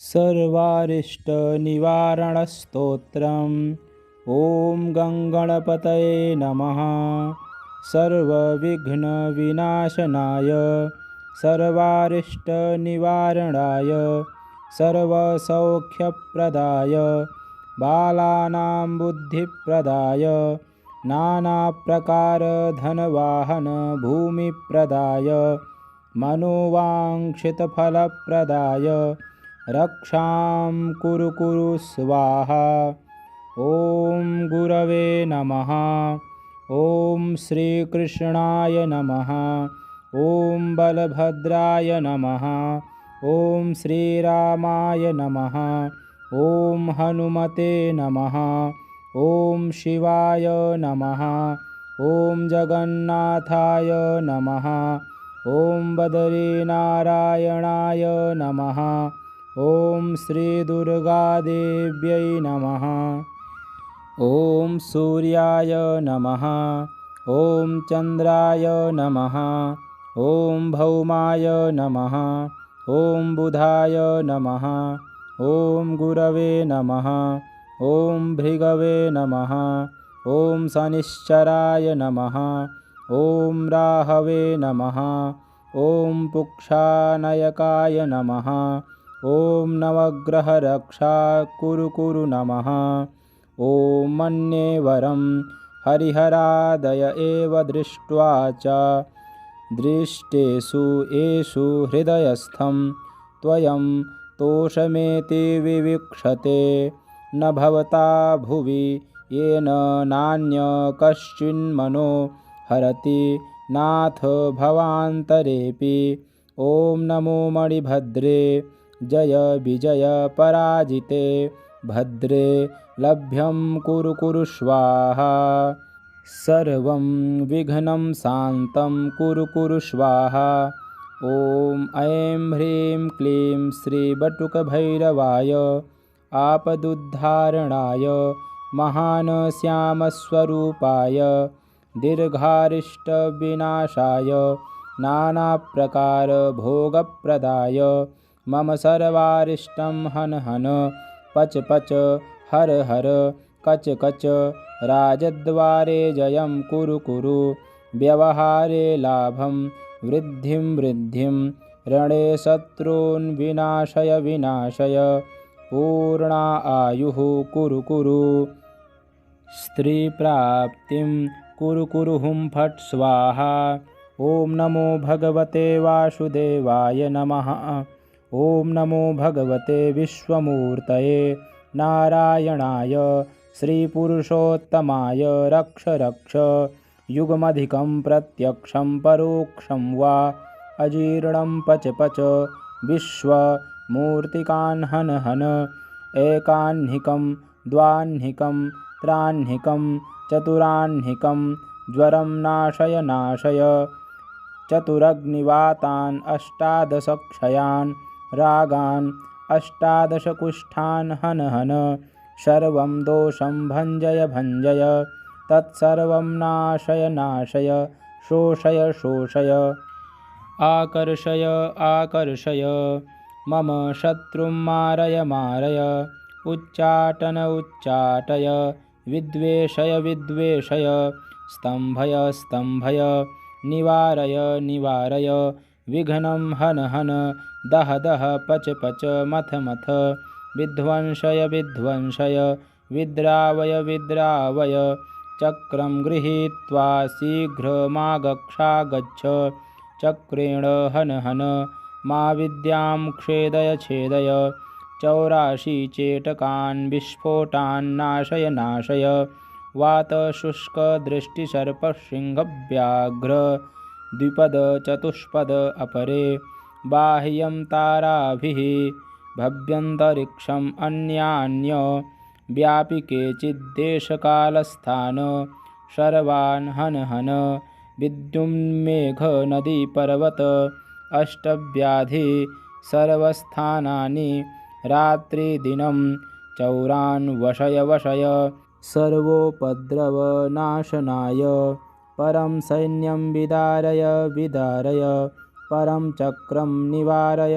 सर्वारिष्टनिवारणस्तोत्रम्। ॐ गङ्गणपतये नमः। सर्वविघ्नविनाशनाय सर्वारिष्टनिवारणाय सर्वसौख्यप्रदाय बालानां बुद्धिप्रदाय नानाप्रकारधनवाहन भूमिप्रदाय मनोवाञ्छितफलप्रदाय रक्षां कुरु स्वाहा। ॐ गुरवे नमः। ॐ श्रीकृष्णाय नमः। ॐ बलभद्राय नमः। ॐ श्रीरामाय नमः। ॐ हनुमते नमः। ॐ शिवाय नमः। ॐ जगन्नाथाय नमः। ॐ बदरीनारायणाय नमः। ॐ श्रीदुर्गादेव्यै नमः। ॐ सूर्याय नमः। ॐ चन्द्राय नमः। ॐ भौमाय नमः। ॐ बुधाय नमः। ॐ गुरवे नमः। ॐ भृगवे नमः। ॐ शनिश्चराय नमः। ॐ राहवे नमः। ॐ पुक्षानयकाय नमः। ॐ नवग्रहरक्षा कुरु नमः। ॐ मन्ये वरं हरिहरादय एव दृष्ट्वा च दृष्टेषु येषु हृदयस्थं त्वयं तोषमेति विवीक्षते न भवता भुवि येन नान्य कश्चिन्मनो हरति नाथ भवान्तरेऽपि। ॐ नमो मणिभद्रे जय विजय पराजिते भद्रे लभ्यं कुरु स्वाहा। सर्वं विघ्नं शान्तं कुरु स्वाहा। ॐ ऐं ह्रीं क्लीं श्रीबटुकभैरवाय आपदुद्धारणाय महान् श्यामस्वरूपाय दीर्घारिष्टविनाशाय नानाप्रकारभोगप्रदाय मम सर्वारिष्टं हन हन पच पच हर हर कच कच राजद्वारे जयं कुरु व्यवहारे लाभं वृद्धिं रणे शत्रून् विनाशय पूर्णा आयुः कुरु स्त्रीप्राप्तिं कुरु हुं फट् स्वाहा। ॐ नमो भगवते वासुदेवाय नमः। ॐ नमो भगवते विश्वमूर्तये नारायणाय श्रीपुरुषोत्तमाय रक्ष युगमधिकं प्रत्यक्षं परोक्षं वा अजीर्णं पच विश्वमूर्तिकान् हन हन एकाह्निकं द्वाह्निकं त्राह्निकं चतुराह्निकं ज्वरं नाशय चतुरग्निवातान् अष्टादशक्षयान् रागान् अष्टादशकुष्ठान् हन हन सर्वं दोषं भञ्जय तत्सर्वं नाशय शोषय आकर्षय मम शत्रुं मारय उच्चाटय विद्वेषय स्तम्भय निवारय विघ्नं हन दह पच मथ विध्वंसय विद्रावय चक्रं गृहीत्वा शीघ्रमागच्छ चक्रेण हन मा विद्यां छेदय 84 चेटकान् विस्फोटान् नाशय वातशुष्कदृष्टिसर्पसिंहव्याघ्र द्विपद चतुष्पद अपरे बाह्यं ताराभिः भव्यन्तरिक्षम् अन्यान्य व्यापि केचिद्देशकालस्थान् सर्वान् हन विद्युन्मेघनदीपर्वत अष्टव्याधि सर्वस्थानानि रात्रिदिनं चौरान् वशय सर्वोपद्रवनाशनाय परं सैन्यं विदारय परं चक्रं निवारय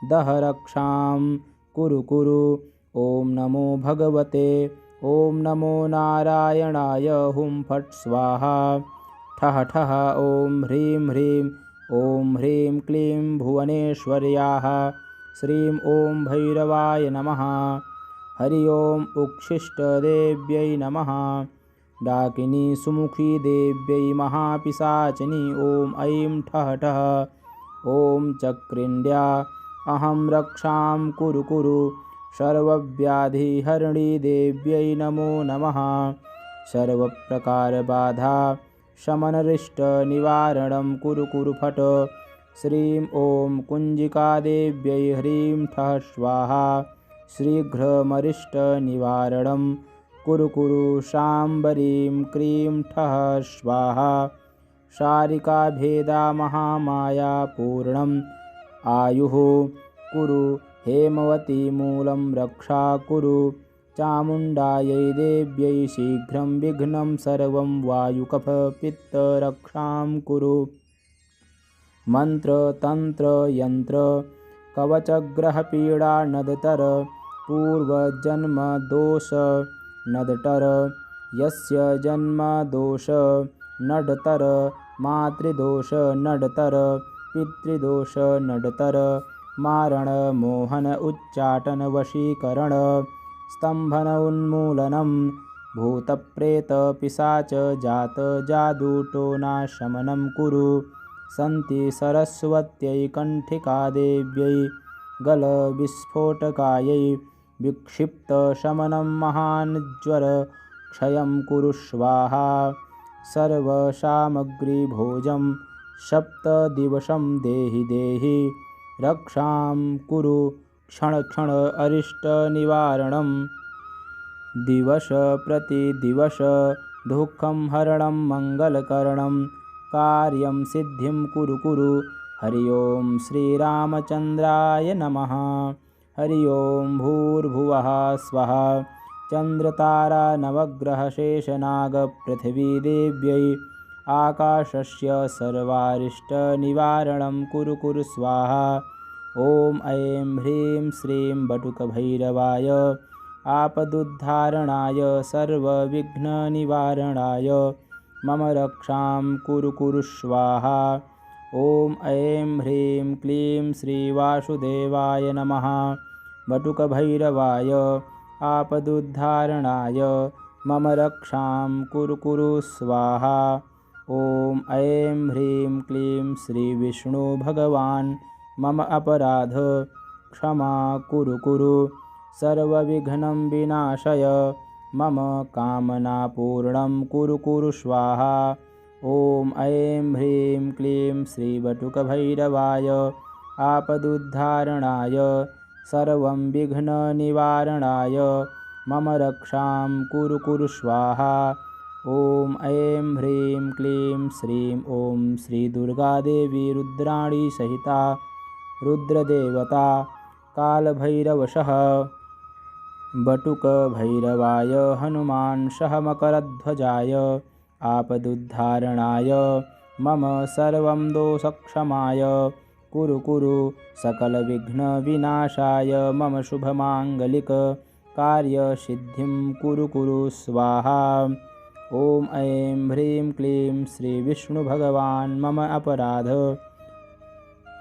दहरक्षां कुरु कुरु। ॐ नमो भगवते। ॐ नमो नारायणाय। हुं फट् स्वाहा। ठः ठः ॐ ह्रीं ह्रीं। ॐ ह्रीं क्लीं भुवनेश्वर्याः। श्रीं ॐ भैरवाय नमः। हरि ओम् उच्छिष्टदेव्यै नमः। डाकिनी सुमुखी देव्यै महापिशाचिनी ॐ ऐं ठः ठः। ॐ चक्रिन्द्या अहं रक्षां कुरु कुरु। सर्वव्याधिहरिणी देव्यै नमो नमः। सर्वप्रकारबाधा शमनरिष्टनिवारणं कुरु कुरु फट्। श्रीं ॐ कुञ्जिकादेव्यै ह्रीं ठः स्वाहा। शीघ्रमरिष्टनिवारणं कुरु कुरु। शाम्बरीं क्रीं ठः स्वाहा। शारिकाभेदा महामाया पूर्णम् आयुः कुरु। हेमवती मूलं रक्षा कुरु। चामुण्डायै देव्यै शीघ्रं विघ्नं सर्वं वायुकफपित्तरक्षां कुरु। मन्त्रतन्त्रयन्त्र कवचग्रहपीडा नदतर। पूर्वजन्मदोष नदटर। यस्य जन्मदोष नडतर। मातृदोष नडतर। पितृदोष नडतर। मारण मोहन उच्चाटन वशीकरण। स्तम्भन उन्मूलनं भूतप्रेत पिशाच जात जादूटोनाशमनं कुरु। सन्ति सरस्वत्यै कण्ठिकादेव्यै गलविस्फोटकायै विक्षिप्तशमनं महाज्वरक्षयं कुरु स्वाहा। सर्वसामग्रीभोजं सप्तदिवसं देहि देहि रक्षां कुरु। क्षण क्षण अरिष्टनिवारणं दिवस प्रतिदिवस दुःखं हरणं मङ्गलकरणं कार्यं सिद्धिं कुरु कुरु। हरि ओं श्रीरामचन्द्राय नमः। हरि ओं भूर्भुवः स्वः। चन्द्रतारा नवग्रह शेषनागपृथिवीदेव्यै आकाशस्य सर्वारिष्टनिवारणं कुरु कुरु स्वाहा। ॐ ऐं ह्रीं श्रीं बटुकभैरवाय आपदुद्धारणाय सर्वविघ्ननिवारणाय मम रक्षां कुरु कुरु स्वाहा। ॐ ऐं ह्रीं क्लीं श्रीवासुदेवाय नमः। बटुकभैरवाय आपदुद्धारणाय मम रक्षां कुरु कुरु स्वाहा। ॐ ऐं ह्रीं क्लीं श्रीविष्णुभगवान् मम अपराध क्षमा कुरु कुरु। सर्वविघ्नं विनाशय मम कामनापूर्णं कुरु कुरु स्वाहा। ॐ ऐं ह्रीं क्लीं श्रीबटुकभैरवाय आपदुद्धारणाय सर्वं विघ्ननिवारणाय मम रक्षां कुरु कुरु स्वाहा। ॐ ऐं ह्रीं क्लीं श्रीं ॐ श्रीदुर्गादेवी रुद्राणी सहिता रुद्रदेवता कालभैरवशः बटुकभैरवाय हनुमानशः मकरध्वजाय आपदुद्धारणाय मम सर्वं दोषक्षमाय कुरु कुरु। सकलविघ्नविनाशाय मम शुभमाङ्गलिककार्यसिद्धिं कुरु कुरु स्वाहा। ॐ ऐं ह्रीं क्लीं श्रीविष्णुभगवान् मम अपराध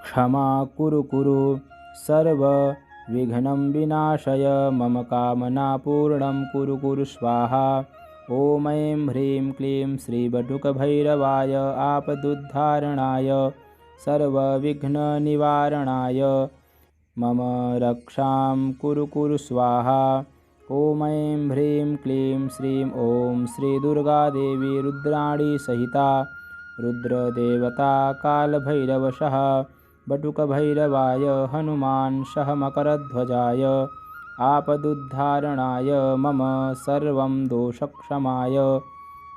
क्षमा कुरु कुरु। सर्वविघ्नं विनाशय मम कामनापूर्णं कुरु कुरु स्वाहा। ॐ ऐं ह्रीं क्लीं श्रीबटुकभैरवाय आपदुद्धारणाय सर्वविघ्ननिवारणाय मम रक्षां कुरु कुरु स्वाहा। ॐ ऐं ह्रीं क्लीं श्रीं ॐ श्रीदुर्गादेवी रुद्राणी सहिता रुद्रदेवता कालभैरवशः बटुकभैरवाय हनुमानशः मकरध्वजाय आपदुद्धारणाय मम सर्वं दोषक्षमाय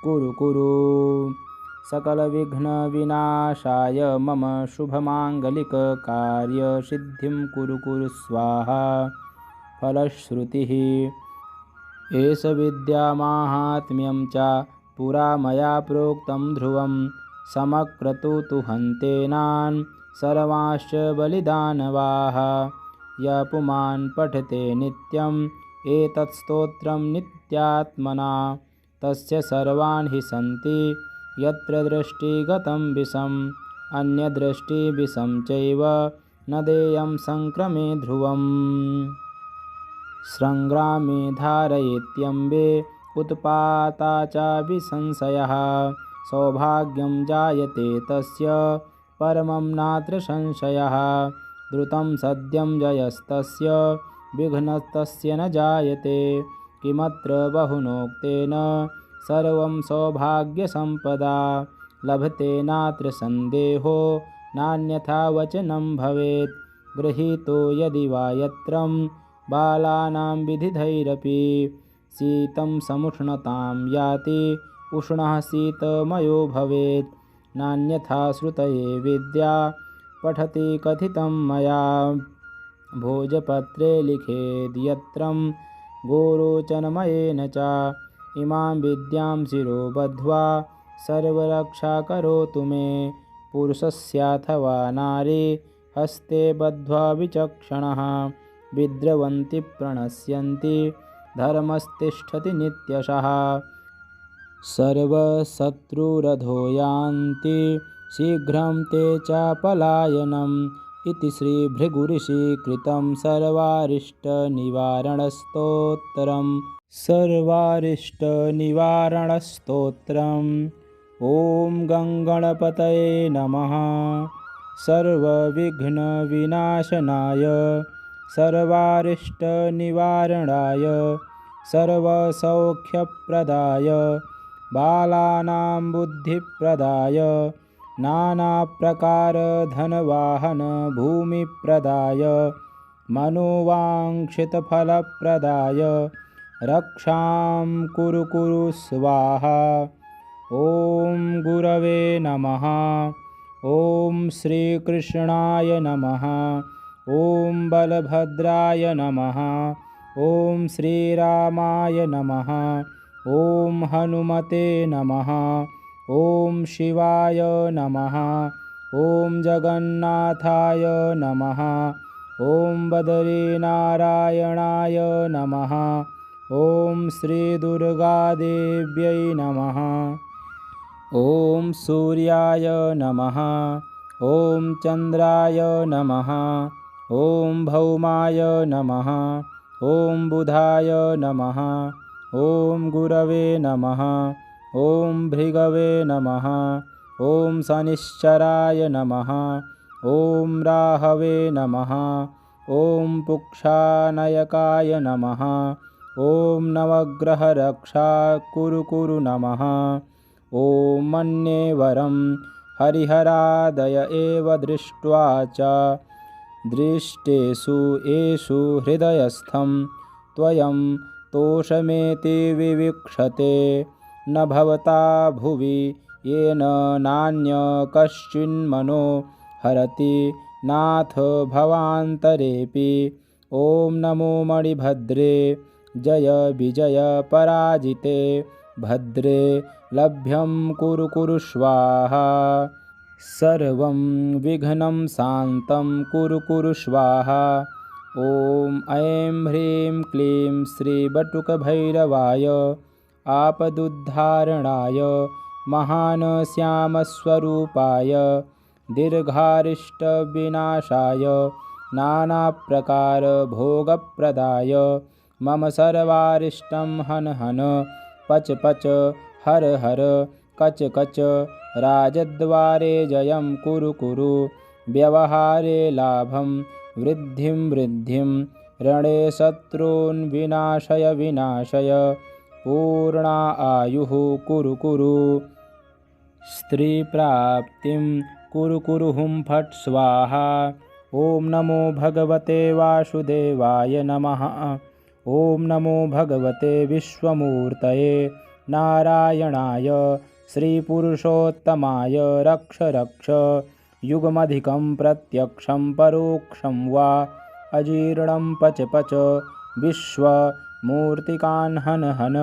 कुरु कुरु। सकलविघ्नविनाशाय मम शुभमाङ्गलिककार्यसिद्धिं कुरु कुरु स्वाहा। फलश्रुतिः एष विद्यामाहात्म्यं च पुरा मया प्रोक्तं ध्रुवं समक्रतुतु हन्तेनान् सर्वांश्च बलिदानवाः। य पुमान् पठते नित्यम् एतत् स्तोत्रं नित्यात्मना तस्य सर्वान् हि सन्ति यत्र दृष्टिगतं विषम् अन्यदृष्टिविषं चैव न देयं संक्रमे ध्रुवम् संग्रामे धारयेत्यम्बे उत्पाता च विसंशयः सौभाग्यं जायते तस्य परमं नात्र संशयः द्रुतं सद्यं जयस्तस्य विघ्नस्तस्य न जायते किमत्र बहुनोक्तेन सर्वं सौभाग्यसम्पदा लभते नात्र सन्देहो नान्यथा वचनं भवेत् गृहीतो यदि वा यत्रं बालानां विधिधैरपि शीतं समुष्णतां याति उष्णः शीतमयो भवेत् नान्यथा श्रुतये विद्या पठति कथितं मया भोजपत्रे लिखेद् यत्रं गोरोचनमयेन च इमां विद्यां शिरो बद्ध्वा सर्वरक्षा करोतु मे पुरुषस्याथवा नारी हस्ते बद्ध्वा विचक्षणः विद्रवन्ति प्रणश्यन्ति धर्मस्तिष्ठति नित्यशः सर्वशत्रुरधो यान्ति शीघ्रं ते च पलायनम् इति श्रीभृगुऋषिकृतं सर्वारिष्टनिवारणस्तोत्रम् ॐ गङ्गणपतये नमः सर्वविघ्नविनाशनाय सर्वारिष्टनिवारणाय सर्वसौख्यप्रदाय बालानां बुद्धिप्रदाय नानाप्रकारधनवाहन भूमिप्रदाय मनोवाञ्छितफलप्रदाय रक्षां कुरु स्वाहा ॐ गुरवे नमः ॐ श्रीकृष्णाय नमः ॐ बलभद्राय नमः ॐ श्रीरामाय नमः ॐ हनुमते नमः ॐ शिवाय नमः ॐ जगन्नाथाय नमः ॐ बदरीनारायणाय नमः ॐ श्रीदुर्गादेव्यै नमः ॐ सूर्याय नमः ॐ चन्द्राय नमः ॐ भौमाय नमः ॐ बुधाय नमः ॐ गुरवे नमः ॐ भृगवे नमः ॐ शनिश्चराय नमः ॐ राहवे नमः ॐ पुक्षानयकाय नमः ॐ नवग्रहरक्षा कुरु नमः ॐ मन्ये वरं हरिहरादय एव दृष्ट्वा च दृष्टेषु येषु हृदयस्थं त्वयं तोषमेति विवीक्षते न भवता भुवि येन नान्य कश्चिन्मनो हरति नाथ भवान्तरेऽपि ॐ नमो मणिभद्रे जय विजय पराजिते भद्रे लभ्यं कुरु स्वाहा सर्वं विघ्नं शान्तं कुरु स्वाहा ॐ ऐं ह्रीं क्लीं श्रीबटुकभैरवाय आपदुद्धारणाय महान् श्यामस्वरूपाय दीर्घारिष्टविनाशाय नानाप्रकारभोगप्रदाय मम सर्वारिष्टं हन हन पच पच हर हर कच कच राजद्वारे जयं कुरु व्यवहारे लाभं वृद्धिं रणे शत्रून् विनाशय पूर्णा आयुः कुरु स्त्रीप्राप्तिं कुरु हुं फट् स्वाहा ॐ नमो भगवते वासुदेवाय नमः ॐ नमो भगवते विश्वमूर्तये नारायणाय श्रीपुरुषोत्तमाय रक्ष युगमधिकं प्रत्यक्षं परोक्षं वा अजीर्णं पच विश्वमूर्तिकान् हन हन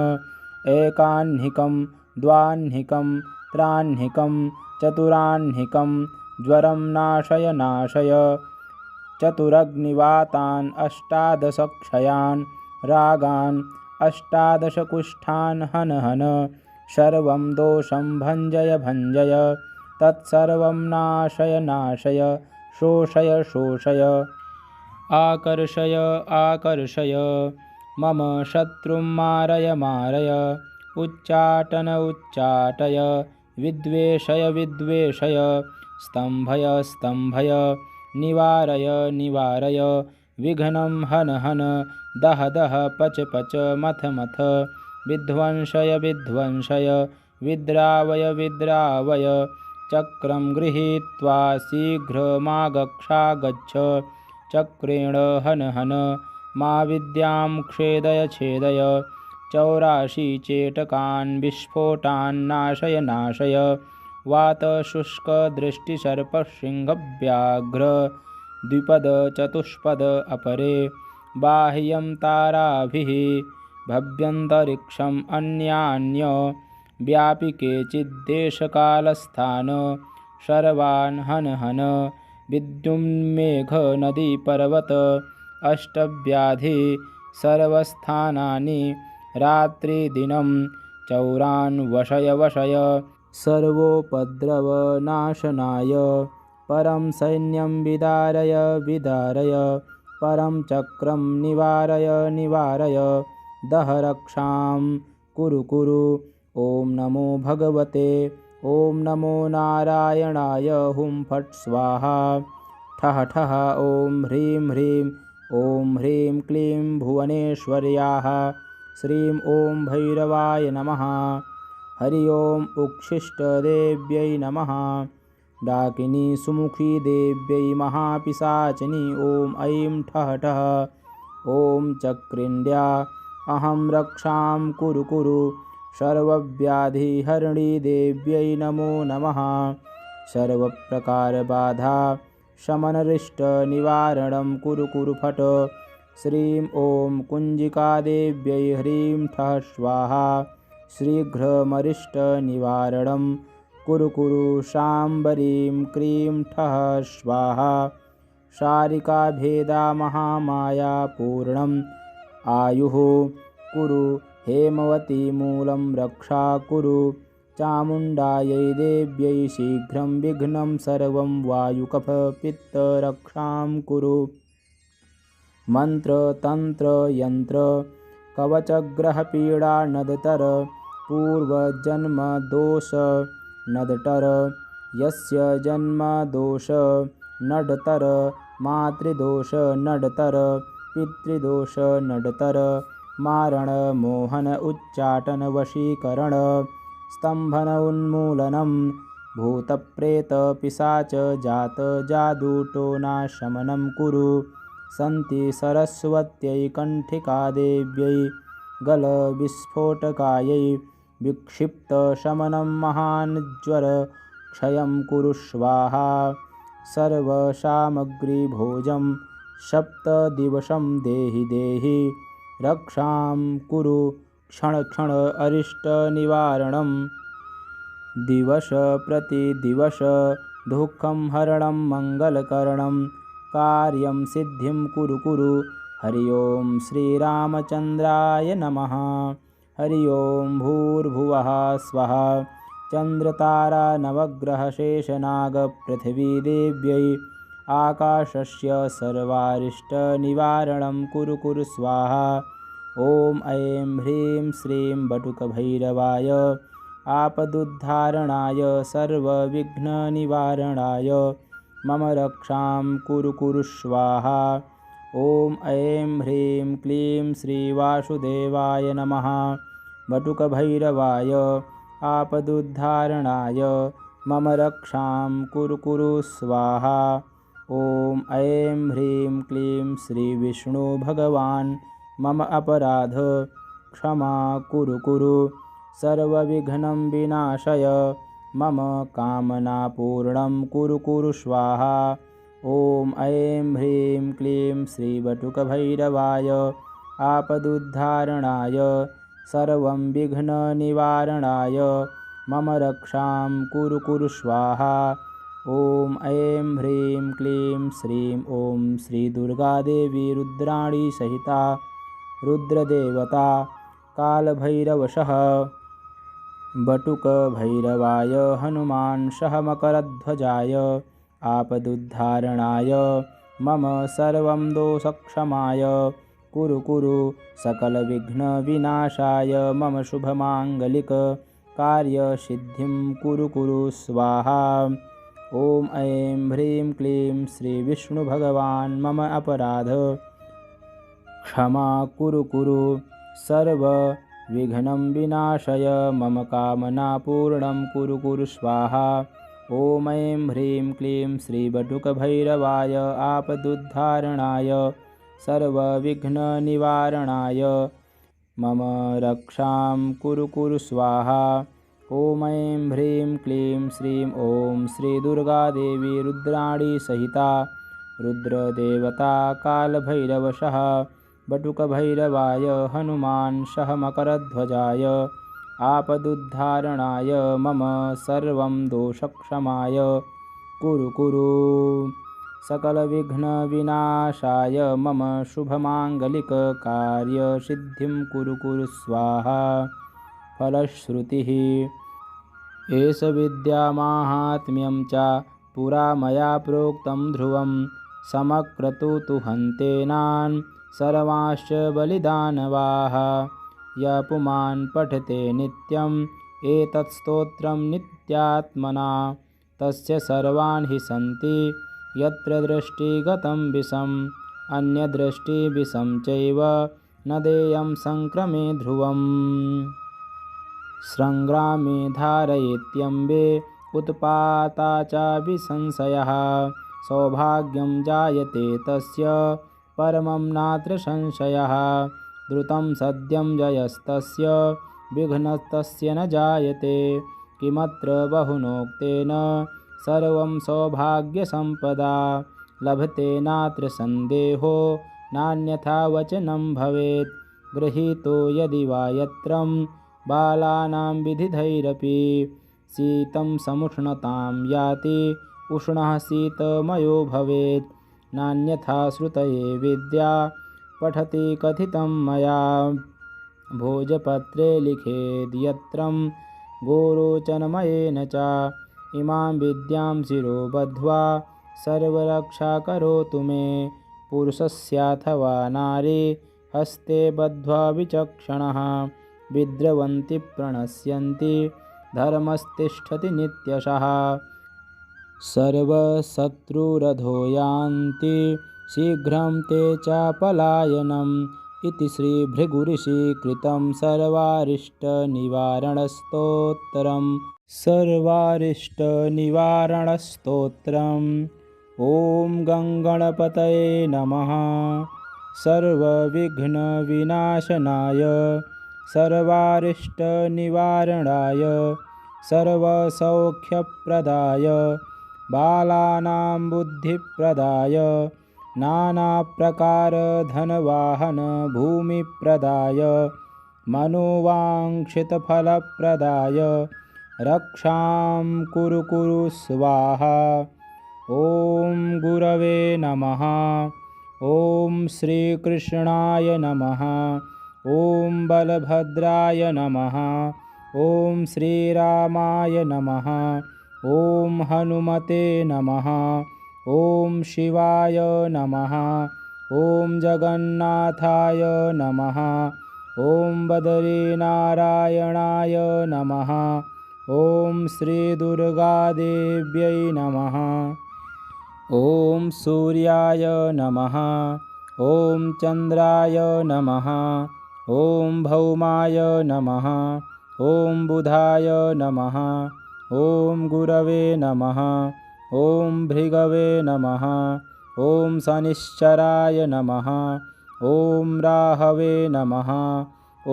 एकाह्निकं द्वाह्निकं त्राह्निकं चतुराह्निकं ज्वरं नाशय चतुरग्निवातान् अष्टादशक्षयान् रागान् अष्टादशकुष्ठान् हन हन सर्वं दोषं भञ्जय भञ्जय तत्सर्वं नाशय नाशय शोषय शोषय आकर्षय आकर्षय मम शत्रुं मारय मारय उच्चाटन उच्चाटय विद्वेषय विद्वेषय स्तम्भय स्तम्भय निवारय निवारय विघ्नं हन हन दह दह पच पच मथ मथ विध्वंसय विध्वंसय विद्रावय विद्रावय चक्रं गृहीत्वा शीघ्रमागच्छागच्छ चक्रेण हन हन मा विद्यां छेदय छेदय 84 चेटकान् विस्फोटान् नाशय नाशय वातशुष्कदृष्टिसर्पसिंहव्याघ्र द्विपद चतुष्पद अपरे बाह्यं ताराभिः भव्यन्तरिक्षम् अन्यान्य व्यापि केचिद्देशकालस्थान् सर्वान् हन हन विद्युन्मेघनदीपर्वत अष्टव्याधि सर्वस्थानानि रात्रिदिनं चौरान् वशय वशय सर्वोपद्रवनाशनाय परं सैन्यं विदारय विदारय परं चक्रं निवारय निवारय दह रक्षां कुरु कुरु ॐ नमो भगवते ॐ नमो नारायणाय हुं फट् स्वाहा ठः ठः ॐ ह्रीं ह्रीं ॐ ह्रीं क्लीं भुवनेश्वर्याः श्रीं ॐ भैरवाय नमः हरि ओं उच्छिष्टदेव्यै नमः डाकिनी सुमुखी देव्यै महापिशाचिनी ॐ ऐं ठः ठः ॐ चक्रिन्द्या अहं रक्षां कुरु कुरु सर्वव्याधिहरिणी देव्यै नमो नमः सर्वप्रकारबाधा शमनरिष्टनिवारणं कुरु कुरु फट् श्रीं ॐ कुञ्जिकादेव्यै ह्रीं ठः स्वाहा शीघ्रमरिष्टनिवारणं कुरु कुरु शाम्बरीं क्रीं ठः स्वाहा शारिकाभेदा महामाया पूर्णम् आयुः कुरु हेमवती मूलं रक्षा कुरु चामुण्डायै देव्यै शीघ्रं विघ्नं सर्वं वायुकफपित्तरक्षां कुरु मन्त्रतन्त्रयन्त्र कवचग्रहपीडा नदतर पूर्वजन्मदोष नदटर यस्य जन्मदोष नडतर मातृदोष नडतर पितृदोष नडतर मारण मोहन उच्चाटन वशीकरण स्तंभन उन्मूलनं भूतप्रेत पिशाच जात जादूटोनाशमनं कुरु सन्ति सरस्वत्यै कण्ठिकादेव्यै गलविस्फोटकायै विक्षिप्तशमनं महान् क्षयं कुरु स्वाहा सर्वसामग्रीभोजं सप्तदिवसं देहि देहि रक्षां कुरु क्षण क्षण अरिष्टनिवारणं दिवस प्रतिदिवस दुःखं हरणं मङ्गलकरणं कार्यं सिद्धिं कुरु कुरु हरि ओं श्रीरामचन्द्राय नमः हरि ओं भूर्भुवः स्वः चन्द्रतारा नवग्रहशेषनागपृथिवीदेव्यै आकाशस्य सर्वारिष्टनिवारणं कुरु कुरु स्वाहा ॐ ऐं ह्रीं श्रीं बटुकभैरवाय आपदुद्धारणाय सर्वविघ्ननिवारणाय मम रक्षां कुरु कुरु स्वाहा ॐ ऐं ह्रीं क्लीं श्रीवासुदेवाय नमः बटुकभैरवाय आपदुद्धारणाय मम रक्षां कुरु कुरु स्वाहा ॐ ऐं ह्रीं क्लीं श्रीविष्णुभगवान् मम अपराध क्षमा कुरु कुरु सर्वविघ्नं विनाशय मम कामनापूर्णं कुरु कुरु स्वाहा ॐ ऐं ह्रीं क्लीं श्रीबटुकभैरवाय आपदुद्धारणाय सर्वं विघ्ननिवारणाय मम रक्षां कुरु कुरु स्वाहा ॐ ऐं ह्रीं क्लीं श्रीं ॐ श्रीदुर्गादेवी रुद्राणी सहिता रुद्रदेवता कालभैरवशः बटुकभैरवाय हनुमान्शः मकरध्वजाय आपदुद्धारणाय मम सर्वं दोषक्षमाय कुरु सकलविघ्नविनाशाय मम शुभमाङ्गलिककार्यसिद्धिं कुरु स्वाहा। ॐ ऐं ह्रीं क्लीं श्रीविष्णुभगवान् मम अपराध क्षमा कुरु सर्वविघ्नं विनाशय मम कामनापूर्णं कुरु स्वाहा। ॐ ऐं ह्रीं क्लीं श्रीबटुकभैरवाय आपदुद्धारणाय सर्वविघ्ननिवारणाय मम रक्षां कुरु स्वाहा। ॐ ऐं ह्रीं क्लीं श्रीं ॐ श्रीदुर्गादेवी रुद्राणी सहिता रुद्रदेवता कालभैरवशः बटुकभैरवाय हनुमान्शः मकरध्वजाय आपदुद्धारणाय मम सर्वं दोषक्षमाय कुरु सकलविघ्नविनाशाय मम शुभमाङ्गलिककार्यसिद्धिं कुरु स्वाहा। फलश्रुतिः एष विद्यामाहात्म्यं च पुरा मया प्रोक्तं ध्रुवं समक्रतुतुहन्तेनान् सर्वांश्च बलिदानवाः य पुमान् पठते नित्यम् एतत् स्तोत्रं नित्यात्मना तस्य सर्वान् हि सन्ति यत्र दृष्टिगतं विषम् अन्यदृष्टिविषं चैव न देयं संक्रमे ध्रुवम् संग्रामे धारयेत्यम्बे उत्पाता च विसंशयः सौभाग्यं जायते तस्य परमं नात्र संशयः द्रुतं सद्यं जयस्तस्य विघ्नस्तस्य न जायते किमत्र बहुनोक्तेन सर्वं सौभाग्यसम्पदा लभते नात्र सन्देहो नान्यथा वचनं भवेत् गृहीतो यदि वा यत्रं बालानां विधिधैरपि शीतं समुष्णतां याति उष्णः शीतमयो भवेत् नान्यथा श्रुतये विद्या पठति कथितं मया भोजपत्रे लिखेद् यत्रं गोरोचनमयेन च इमां विद्यां शिरो बद्ध्वा सर्वरक्षा करोतु मे पुरुषस्याथवा नारी हस्ते बद्ध्वा विचक्षणः विद्रवन्ति प्रणश्यन्ति धर्मस्तिष्ठति नित्यशः सर्वशत्रुरधो यान्ति शीघ्रं ते च पलायनम् इति श्रीभृगुऋषिकृतं सर्वारिष्टनिवारणस्तोत्रम् ॐ गङ्गणपतये नमः। सर्वविघ्नविनाशनाय सर्वारिष्टनिवारणाय सर्वसौख्यप्रदाय बालानां बुद्धिप्रदाय नानाप्रकारधनवाहनभूमिप्रदाय मनोवाञ्छितफलप्रदाय रक्षां कुरु स्वाहा। ॐ गुरवे नमः। ॐ श्रीकृष्णाय नमः। ॐ बलभद्राय नमः। ॐ श्रीरामाय नमः। ॐ हनुमते नमः। ॐ शिवाय नमः। ॐ जगन्नाथाय नमः। ॐ बदरीनारायणाय नमः। ॐ श्रीदुर्गादेव्यै नमः। ॐ सूर्याय नमः। ॐ चन्द्राय नमः। ॐ भौमाय नमः। ॐ बुधाय नमः। ॐ गुरवे नमः। ॐ भृगवे नमः। ॐ शनिश्चराय नमः। ॐ राहवे नमः।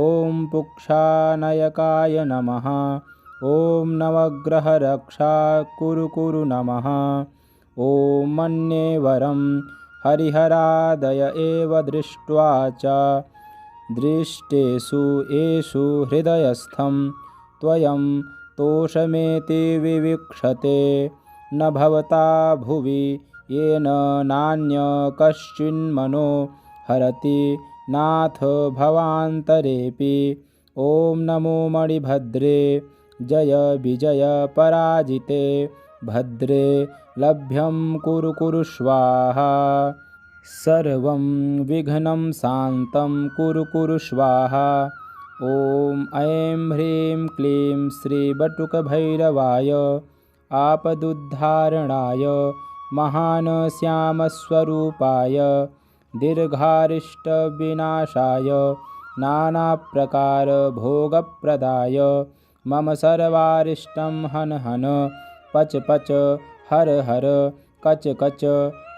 ॐ पुक्षानयकाय नमः। ॐ नवग्रहरक्षा कुरु नमः। ॐ मन्ये वरं हरिहरादय एव दृष्ट्वा च दृष्टेषु येषु हृदयस्थं त्वयं तोषमेति विवीक्षते न भवता भुवि येन नान्यकश्चिन्मनो हरति नाथ भवान्तरेऽपि। ॐ नमो मणिभद्रे जय विजय पराजिते भद्रे लभ्यं कुरु कुरु स्वाहा। सर्वं विघ्नं शान्तं कुरु कुरु स्वाहा। ॐ ऐं ह्रीं क्लीं श्रीबटुकभैरवाय आपदुद्धारणाय महान् श्यामस्वरूपाय दीर्घारिष्टविनाशाय नानाप्रकारभोगप्रदाय मम सर्वारिष्टं हन हन पच पच हर हर कच कच।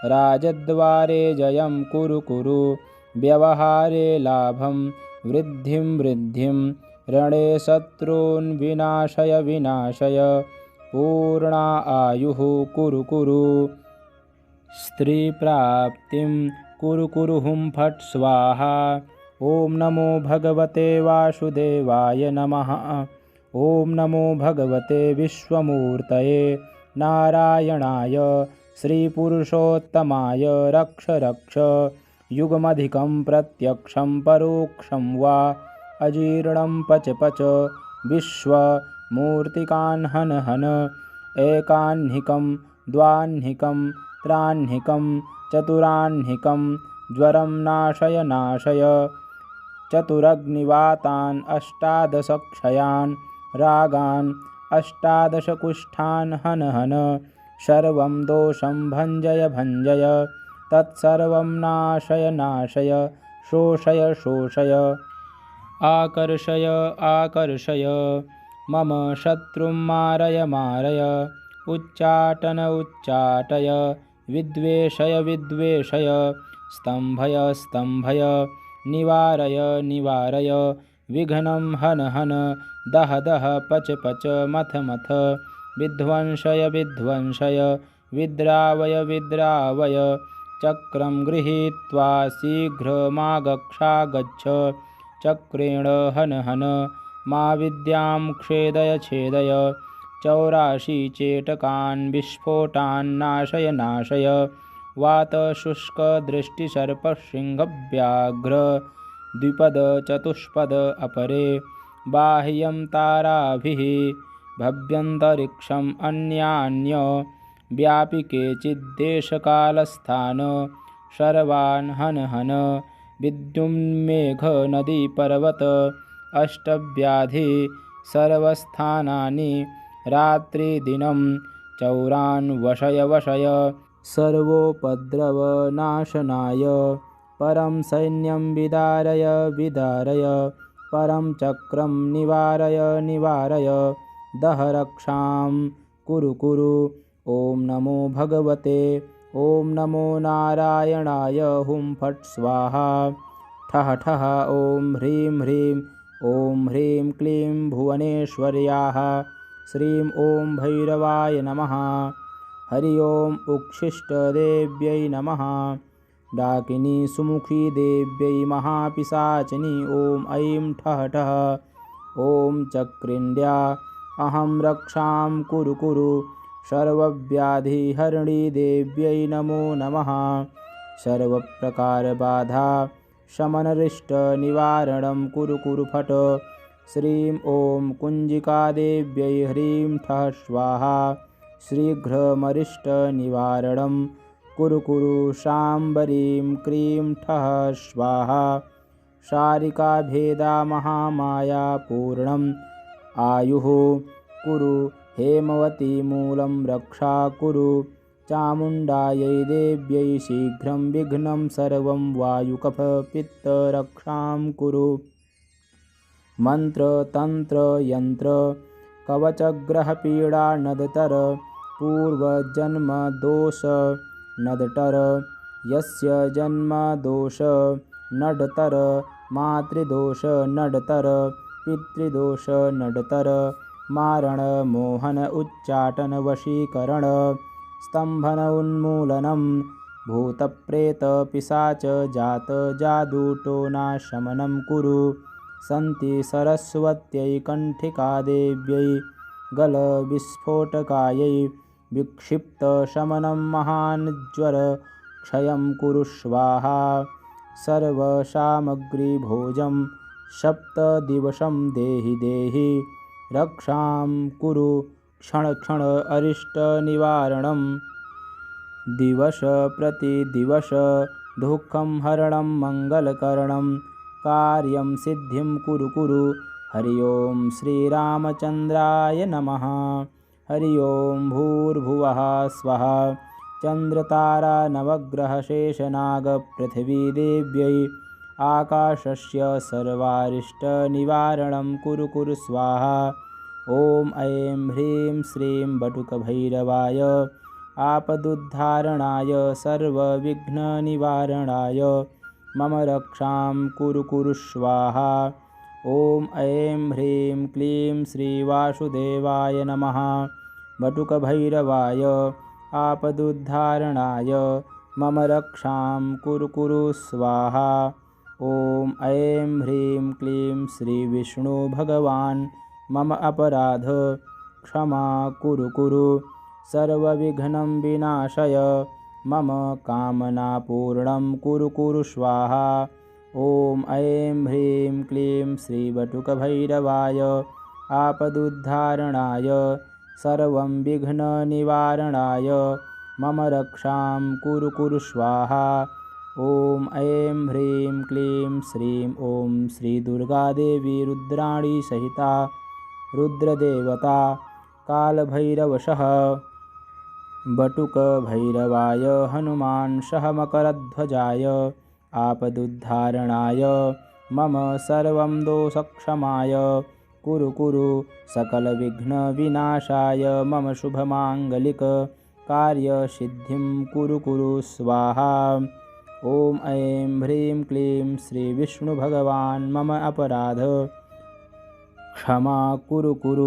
राजद्वारे जयं कुरु कुरु व्यवहारे लाभं वृद्धिं वृद्धिं रणे शत्रून् विनाशय विनाशय। पूर्णा आयुः कुरु कुरु स्त्रीप्राप्तिं कुरु कुरु हुं फट् स्वाहा। ॐ नमो भगवते वासुदेवाय नमः। ॐ नमो भगवते विश्वमूर्तये नारायणाय श्रीपुरुषोत्तमाय। रक्ष रक्ष युगमधिकं प्रत्यक्षं परोक्षं वा अजीर्णं पच पच विश्वमूर्तिकान् हन हन। एकाह्निकं द्वाह्निकं त्राह्निकं चतुराह्निकं ज्वरं नाशय नाशय। चतुरग्निवातान् अष्टादशक्षयान् रागान् अष्टादशकुष्ठान् हन हन। सर्वं दोषं भञ्जय भञ्जय तत्सर्वं नाशय नाशय। शोषय शोषय आकर्षय आकर्षय मम शत्रुं मारय मारय। उच्चाटन उच्चाटय विद्वेषय विद्वेषय। स्तम्भय स्तम्भय निवारय निवारय। विघ्नं हन हन दह दह पच पच मथ मथ। विध्वंसय विध्वंसय विद्रावय विद्रावय। चक्रं गृहीत्वा शीघ्रमागच्छागच्छ। चक्रेण हन हन मा विद्यां छेदय छेदय। 84 चेटकान् विस्फोटान् नाशय नाशय। वातशुष्कदृष्टिसर्पसिंहव्याघ्र द्विपद चतुष्पद अपरे। बाह्यं ताराभिः भव्यन्तरिक्षम् अन्यान्य व्यापि केचिद्देशकालस्थान् सर्वान् हन हन। विद्युन्मेघनदीपर्वत अष्टव्याधि सर्वस्थानानि रात्रिदिनं चौरान् वशय वशय। सर्वोपद्रवनाशनाय परं सैन्यं विदारय विदारय। परं चक्रं निवारय निवारय। दह रक्षां कुरु कुरु। ॐ नमो भगवते ॐ नमो नारायणाय हुं फट् स्वाहा। ठः ठः ॐ ह्रीं ह्रीं ॐ ह्रीं क्लीं भुवनेश्वर्याः श्रीं ॐ भैरवाय नमः। हरि ओं उच्छिष्टदेव्यै नमः। डाकिनी सुमुखी देव्यै महापिशाचिनी ॐ ऐं ठः ठः। ॐ चक्रिन्द्या अहं रक्षां कुरु कुरु। सर्वव्याधिहरिणी देव्यै नमो नमः। सर्वप्रकारबाधा शमनरिष्टनिवारणं कुरु कुरु फट्। श्रीं ॐ कुञ्जिकादेव्यै ह्रीं ठः स्वाहा। शीघ्रमरिष्टनिवारणं कुरु कुरु। शाम्बरीं क्रीं ठः स्वाहा। शारिकाभेदा महामाया पूर्णम् आयुः कुरु। हेमवती मूलं रक्षा कुरु। चामुण्डायै देव्यै शीघ्रं विघ्नं सर्वं वायुकफपित्तरक्षां कुरु। मन्त्रतन्त्रयन्त्र कवचग्रहपीडा नदतर। पूर्वजन्मदोष नदटर। यस्य जन्मदोष नडतर। मातृदोष नडतर। पितृदोष नडतर। मारण मोहन उच्चाटन वशीकरण। स्तम्भन उन्मूलनं भूतप्रेत पिशाच जात जादूटोनाशमनं कुरु। सन्ति सरस्वत्यै कण्ठिकादेव्यै गलविस्फोटकायै विक्षिप्तशमनं महाज्वरक्षयं कुरु स्वाहा सर्वसामग्रीभोजं सप्तदिवसं देहि देहि रक्षां कुरु क्षण अरिष्टनिवारणं दिवस प्रतिदिवस दुःखं हरणं मङ्गलकरणं कार्यं सिद्धिं कुरु हरि ओं श्रीरामचन्द्राय नमः हरि ओं भूर्भुवः स्वः चन्द्रतारा नवग्रहशेषनागपृथिवीदेव्यै आकाशस्य सर्वारिष्टनिवारणं कुरु स्वाहा ॐ ऐं ह्रीं श्रीं बटुकभैरवाय आपदुद्धारणाय सर्वविघ्ननिवारणाय मम रक्षां कुरु स्वाहा ॐ ऐं ह्रीं क्लीं श्रीवासुदेवाय नमः बटुकभैरवाय आपदुद्धारणाय मम रक्षां कुरु स्वाहा ॐ ऐं ह्रीं क्लीं श्रीविष्णुभगवान् मम अपराध क्षमा कुरु सर्वविघ्नं विनाशय मम कामनापूर्णं कुरु स्वाहा ॐ ऐं ह्रीं क्लीं श्रीबटुकभैरवाय आपदुद्धारणाय सर्वं विघ्ननिवारणाय मम रक्षां कुरु स्वाहा ॐ ऐं ह्रीं क्लीं श्रीं ॐ श्रीदुर्गादेवी रुद्राणी सहिता रुद्रदेवता कालभैरवशः बटुकभैरवाय हनुमान्शः मकरध्वजाय आपदुद्धारणाय मम सर्वं दोषक्षमाय कुरु सकलविघ्नविनाशाय मम शुभमाङ्गलिककार्यसिद्धिं कुरु स्वाहा ॐ ऐं ह्रीं क्लीं श्रीविष्णुभगवान् मम अपराध क्षमा कुरु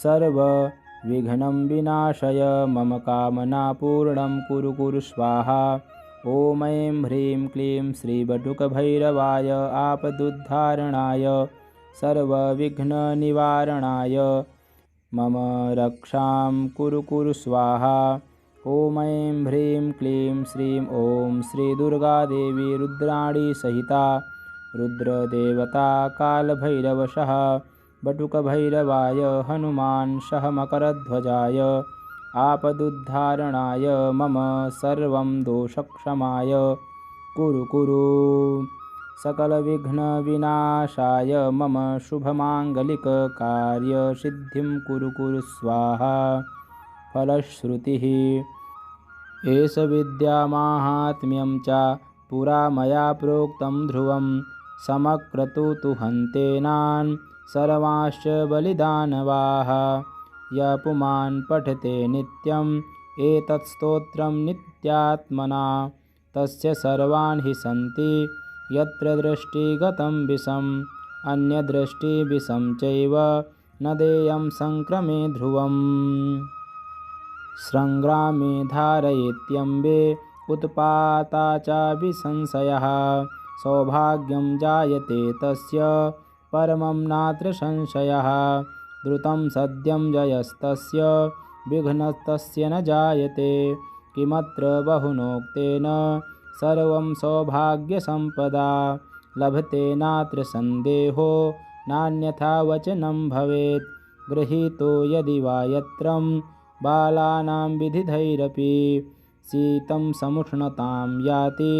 सर्वविघ्नं विनाशय मम कामनापूर्णं कुरु स्वाहा ॐ ऐं ह्रीं क्लीं श्रीबटुकभैरवाय आपदुद्धारणाय सर्वविघ्ननिवारणाय मम रक्षां कुरु स्वाहा ॐ ऐं ह्रीं क्लीं श्रीं ॐ श्रीदुर्गादेवी रुद्राणी सहिता रुद्रदेवता कालभैरवशः बटुकभैरवाय हनुमान्शः मकरध्वजाय आपदुद्धारणाय मम सर्वं दोषक्षमाय कुरु सकलविघ्नविनाशाय मम शुभमाङ्गलिककार्यसिद्धिं कुरु स्वाहा फलश्रुतिः एष विद्यामाहात्म्यं च पुरा मया प्रोक्तं ध्रुवं समक्रतुतुहन्तेनान् सर्वांश्च बलिदानवाः य पुमान् पठते नित्यम् एतत् स्तोत्रं नित्यात्मना तस्य सर्वान् हि सन्ति यत्र दृष्टिगतं विषम् अन्यदृष्टिविषं चैव न देयं संक्रमे ध्रुवम् संग्रामे धारयेत्यम्बे उत्पाता च विसंशयः सौभाग्यं जायते तस्य परमं नात्र संशयः द्रुतं सद्यं जयस्तस्य विघ्नस्तस्य न जायते किमत्र बहुनोक्तेन सर्वं सौभाग्यसम्पदा लभते नात्र सन्देहो नान्यथा वचनं भवेत् गृहीतो यदि वा यत्रं बालानां विधिधैरपि शीतं समुष्णतां याति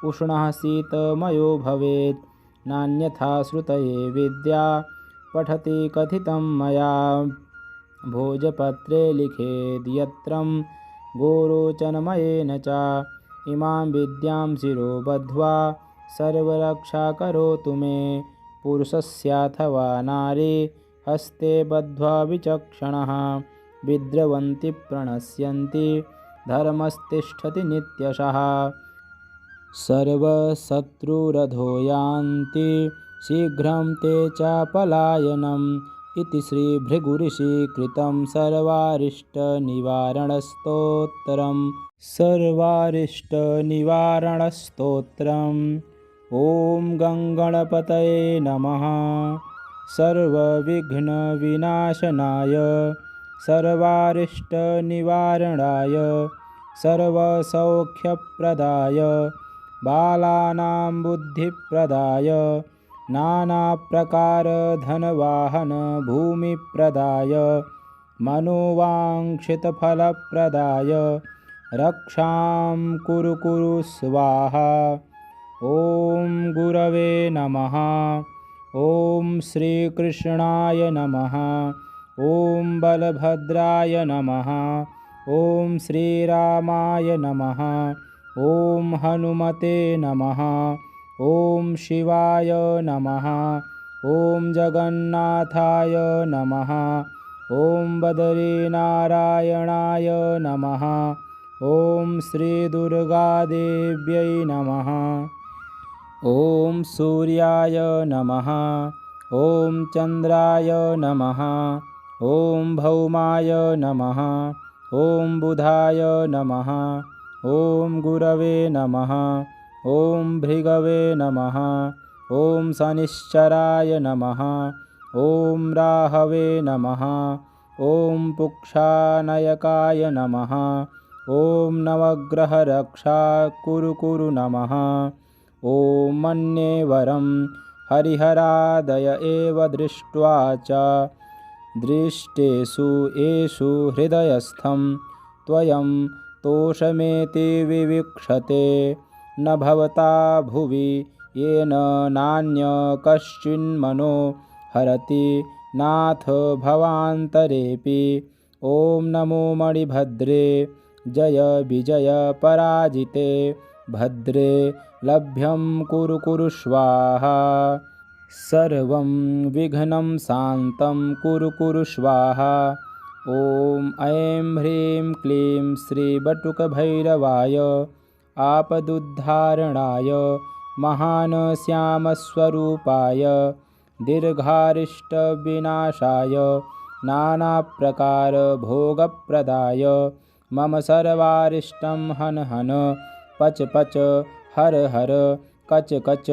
उष्णः शीतमयो भवेत् नान्यथा श्रुतये विद्या पठति कथितं मया भोजपत्रे लिखेद् यत्रं गोरोचनमयेन च इमां विद्यां शिरो बद्ध्वा सर्वरक्षा करोतु मे पुरुषस्याथवा नारी हस्ते बद्ध्वा विचक्षणः विद्रवन्ति प्रणश्यन्ति धर्मस्तिष्ठति नित्यशः सर्वशत्रुरधो यान्ति शीघ्रं ते च पलायनम् इति श्रीभृगुऋषिकृतं सर्वारिष्टनिवारणस्तोत्रम् ॐ गङ्गणपतये नमः सर्वविघ्नविनाशनाय सर्वारिष्टनिवारणाय सर्वसौख्यप्रदाय बालानां बुद्धिप्रदाय नानाप्रकारधनवाहन भूमिप्रदाय मनोवाञ्छितफलप्रदाय रक्षां कुरु कुरु स्वाहा। ॐ गुरवे नमः। ॐ श्रीकृष्णाय नमः। ॐ बलभद्राय नमः। ॐ श्रीरामाय नमः। ॐ हनुमते नमः। ॐ शिवाय नमः। ॐ जगन्नाथाय नमः। ॐ बदरीनारायणाय नमः। ॐ श्रीदुर्गादेव्यै नमः। ॐ सूर्याय नमः। ॐ चन्द्राय नमः। ॐ भौमाय नमः। ॐ बुधाय नमः। ॐ गुरवे नमः। ॐ भृगवे नमः। ॐ शनिश्चराय नमः। ॐ राहवे नमः। ॐ पुक्षानयकाय नमः। ॐ नवग्रहरक्षा कुरु कुरु नमः। ॐ मन्ये वरं हरिहरादय एव दृष्ट्वा च दृष्टेषु येषु हृदयस्थं त्वयं तोषमेति विवीक्षते न भवता भुवि येन नान्य कश्चिन्मनो हरति नाथ भवान्तरेऽपि। ॐ नमो मणिभद्रे जय विजय पराजिते भद्रे लभ्यं कुरु कुरु स्वाहा। सर्वं विघ्नं शान्तं कुरु कुरु स्वाहा। ॐ ऐं ह्रीं क्लीं श्रीबटुकभैरवाय आपदुद्धारणाय महान् श्यामस्वरूपाय दीर्घारिष्टविनाशाय नानाप्रकारभोगप्रदाय मम सर्वारिष्टं हन हन पच पच हर हर कच कच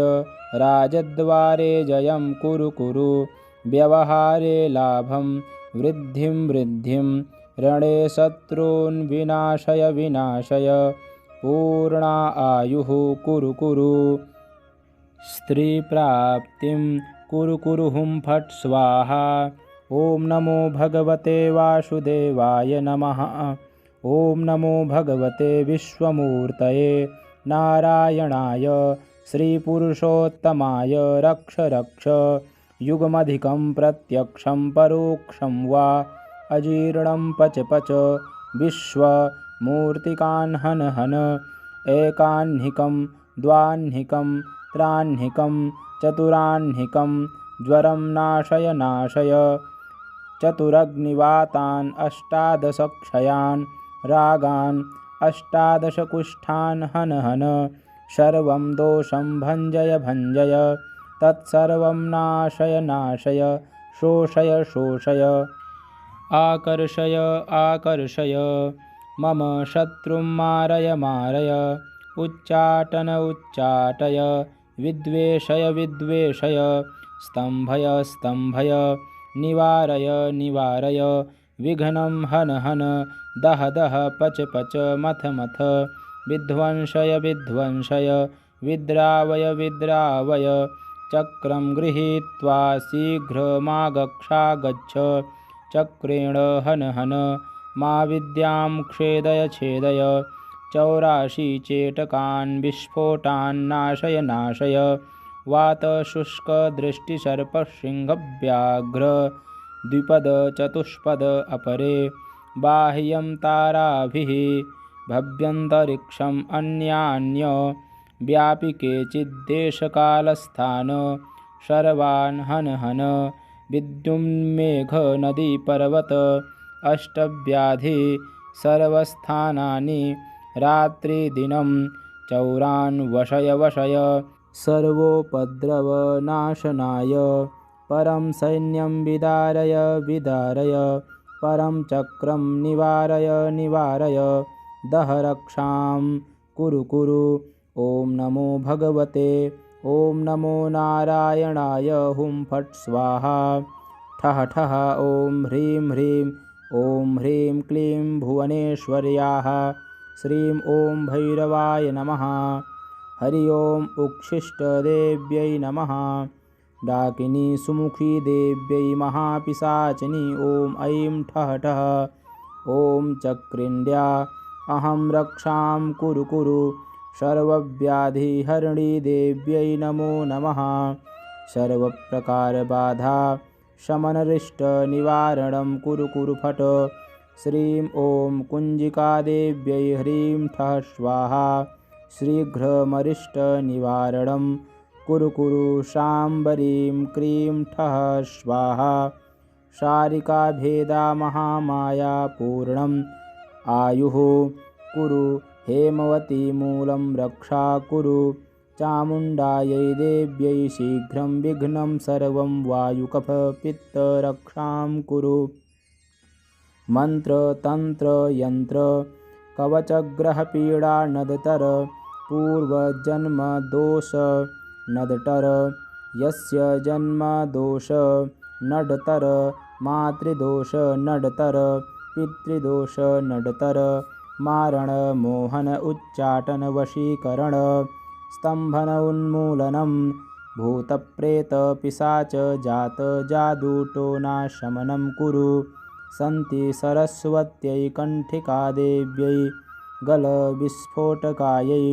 राजद्वारे जयं कुरु कुरु व्यवहारे लाभं वृद्धिं वृद्धिं रणे शत्रून् विनाशय विनाशय पूर्णा आयुः कुरु कुरु स्त्रीप्राप्तिं कुरु कुरु हुं फट् स्वाहा। ॐ नमो भगवते वासुदेवाय नमः। ॐ नमो भगवते विश्वमूर्तये नारायणाय श्रीपुरुषोत्तमाय रक्ष रक्ष युगमधिकं प्रत्यक्षं परोक्षं वा अजीर्णं पच पच विश्वमूर्तिकान् हन हन एकाह्निकं द्वाह्निकं त्राह्निकं चतुराह्निकं ज्वरं नाशय नाशय चतुरग्निवातान् अष्टादशक्षयान् रागान् अष्टादशकुष्ठान् हन हन सर्वं दोषं भञ्जय भञ्जय तत्सर्वं नाशय नाशय शोषय शोषय आकर्षय आकर्षय मम शत्रुं मारय मारय उच्चाटन उच्चाटय विद्वेषय विद्वेषय स्तम्भय स्तम्भय निवारय निवारय विघ्नं हन हन दह दह पच पच मथ मथ विध्वंसय विध्वंसय विद्रावय विद्रावय चक्रं गृहीत्वा शीघ्रमागच्छागच्छ चक्रेण हन हन मा विद्यां छेदय छेदय 84 चेटकान् विस्फोटान् नाशय नाशय वातशुष्कदृष्टिसर्पसिंहव्याघ्र द्विपद चतुष्पद अपरे बाह्यं ताराभिः भव्यन्तरिक्षम् अन्यान्य व्यापि केचिद्देशकालस्थान् सर्वान् हन हन विद्युन्मेघनदीपर्वत अष्टव्याधि सर्वस्थानानि रात्रिदिनं चौरान् वशय वशय सर्वोपद्रवनाशनाय परं सैन्यं विदारय विदारय परं चक्रं निवारय निवारय दह रक्षां कुरु कुरु। ॐ नमो भगवते ॐ नमो नारायणाय हुं फट् स्वाहा ठः ठः ॐ ह्रीं ह्रीं ॐ ह्रीं क्लीं भुवनेश्वर्याः श्रीं ॐ भैरवाय नमः। हरि ओम् उच्छिष्टदेव्यै नमः। डाकिनी सुमुखी देव्यै महापिशाचिनी ॐ ऐं ठः ठः। ॐ चक्रिन्द्या अहं रक्षां कुरु कुरु। सर्वव्याधिहरिणी देव्यै नमो नमः। सर्वप्रकारबाधा शमनरिष्टनिवारणं कुरु कुरु फट्। श्रीं ॐ कुञ्जिकादेव्यै ह्रीं ठः स्वाहा। शीघ्रमरिष्टनिवारणं कुरु कुरु शाम्बरीं क्रीं ठः स्वाहा। शारिकाभेदा महामाया पूर्णम् आयुः कुरु। हेमवती मूलं रक्षा कुरु। चामुण्डायै देव्यै शीघ्रं विघ्नं सर्वं वायुकफपित्तरक्षां कुरु। मन्त्रतन्त्रयन्त्र कवचग्रहपीडा नदतर पूर्वजन्मदोष नदटर। यस्य जन्मदोष नडतर मातृदोष नडतर पितृदोष नडतर। मारण मोहन उच्चाटन वशीकरण स्तम्भन उन्मूलनं भूतप्रेत पिशाच जात जादूटोनाशमनं कुरु। सन्ति सरस्वत्यै कण्ठिकादेव्यै गलविस्फोटकायै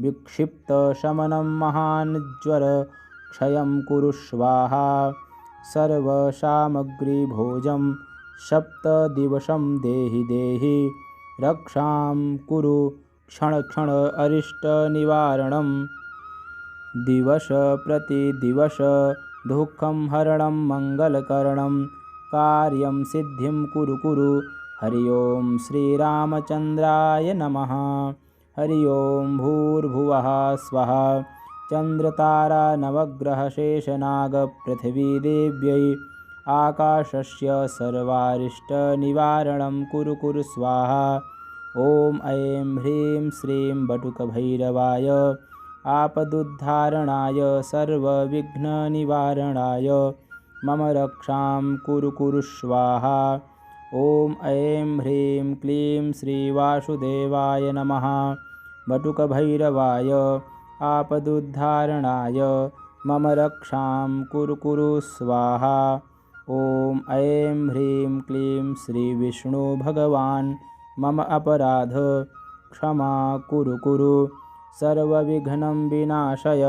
विक्षिप्तशमनं महाज्वरक्षयं कुरु स्वाहा। सर्वसामग्रीभोजं सप्तदिवसं देहि देहि रक्षां कुरु। क्षण क्षण अरिष्टनिवारणं दिवस प्रतिदिवस दुःखं हरणं मङ्गलकरणं कार्यं सिद्धिं कुरु कुरु। हरि ओं श्रीरामचन्द्राय नमः। हरि ओं भूर्भुवः स्वः। चन्द्रतारा नवग्रह शेषनागपृथिवीदेव्यै आकाशस्य सर्वारिष्टनिवारणं कुरु कुरु स्वाहा। ॐ ऐं ह्रीं श्रीं बटुकभैरवाय आपदुद्धारणाय सर्वविघ्ननिवारणाय मम रक्षां कुरु कुरु स्वाहा। ॐ ऐं ह्रीं क्लीं श्रीवासुदेवाय नमः। बटुकभैरवाय आपदुद्धारणाय मम रक्षां कुरु कुरु स्वाहा। ॐ ऐं ह्रीं क्लीं श्रीविष्णुभगवान् मम अपराध क्षमा कुरु कुरु। सर्वविघ्नं विनाशय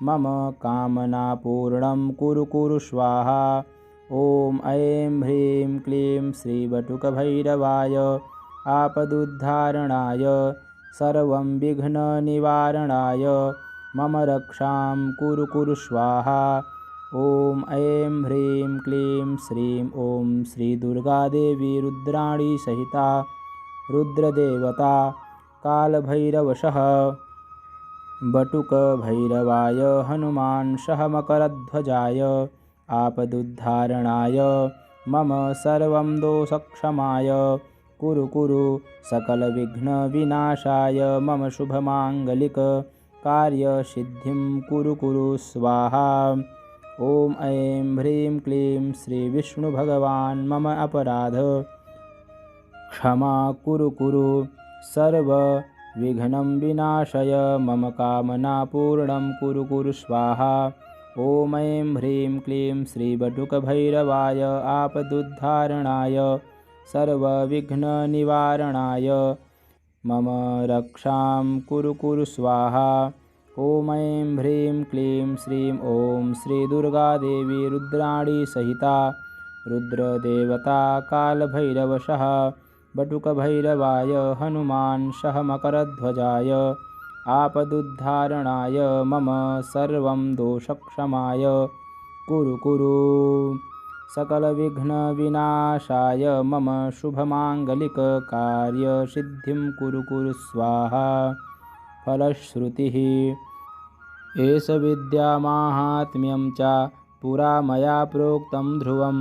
मम कामनापूर्णं कुरु कुरु स्वाहा। ॐ ऐं ह्रीं क्लीं श्रीबटुकभैरवाय आपदुद्धारणाय सर्वं विघ्ननिवारणाय मम रक्षां कुरु कुरु स्वाहा। ॐ ऐं ह्रीं क्लीं श्रीं ॐ श्रीदुर्गादेवी रुद्राणी सहिता रुद्रदेवता कालभैरवशः बटुकभैरवाय हनुमानशः मकरध्वजाय आपदुद्धारणाय मम सर्वं दोषक्षमाय कुरु कुरु। सकलविघ्नविनाशाय मम शुभमाङ्गलिककार्यसिद्धिं कुरु कुरु स्वाहा। ॐ ऐं ह्रीं क्लीं श्रीविष्णुभगवान् मम अपराध क्षमा कुरु कुरु। सर्वविघ्नं विनाशय मम कामनापूर्णं कुरु कुरु स्वाहा। ॐ ऐं ह्रीं क्लीं श्रीबटुकभैरवाय आपदुद्धारणाय सर्वविघ्ननिवारणाय मम रक्षां कुरु कुरु स्वाहा। ॐ ऐं ह्रीं क्लीं श्रीं ॐ श्रीदुर्गादेवी रुद्राणी सहिता रुद्रदेवता कालभैरवशः बटुकभैरवाय हनुमानशः मकरध्वजाय आपदुद्धारणाय मम सर्वं दोषक्षमाय कुरु कुरु। सकलविघ्नविनाशाय मम शुभमाङ्गलिककार्यसिद्धिं कुरु कुरु स्वाहा। फलश्रुतिः एष विद्यामाहात्म्यं च पुरा मया प्रोक्तं ध्रुवं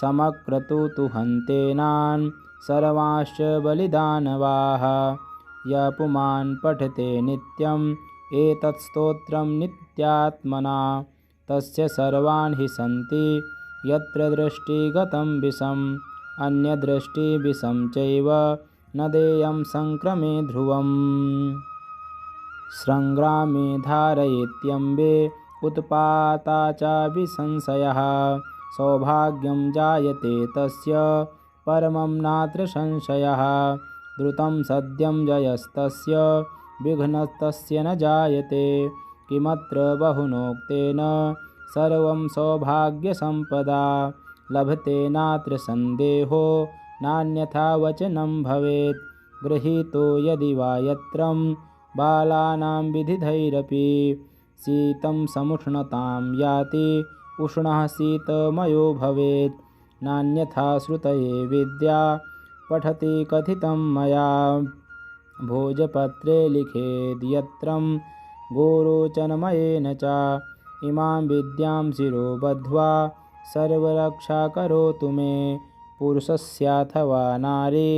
समक्रतुतु हन्तेनान् सर्वांश्च बलिदानवाः। य पुमान् पठते नित्यम् एतत् स्तोत्रं नित्यात्मना तस्य सर्वान् हि सन्ति यत्र दृष्टिगतं विषम् अन्यदृष्टिविषं चैव न देयं संक्रमे ध्रुवम्। संग्रामे धारयेत्यम्बे उत्पाता च विसंशयः। सौभाग्यं जायते तस्य परमं नात्र संशयः। द्रुतं सद्यं जयस्तस्य विघ्नस्तस्य न जायते। किमत्र बहुनोक्तेन सर्वं सौभाग्यसम्पदा। लभते नात्र सन्देहो नान्यथा वचनं भवेत्। गृहीतो यदि वा यत्रं बालानां विधिधैरपि। शीतं समुष्णतां याति उष्णः शीतमयो भवेत्। नान्यथा श्रुतये विद्या पठति कथितं मया। भोजपत्रे लिखेद् यत्रं गोरोचनमयेन च। इमां विद्यां शिरो बद्ध्वा सर्वरक्षा करोतु मे। पुरुषस्याथवा नारी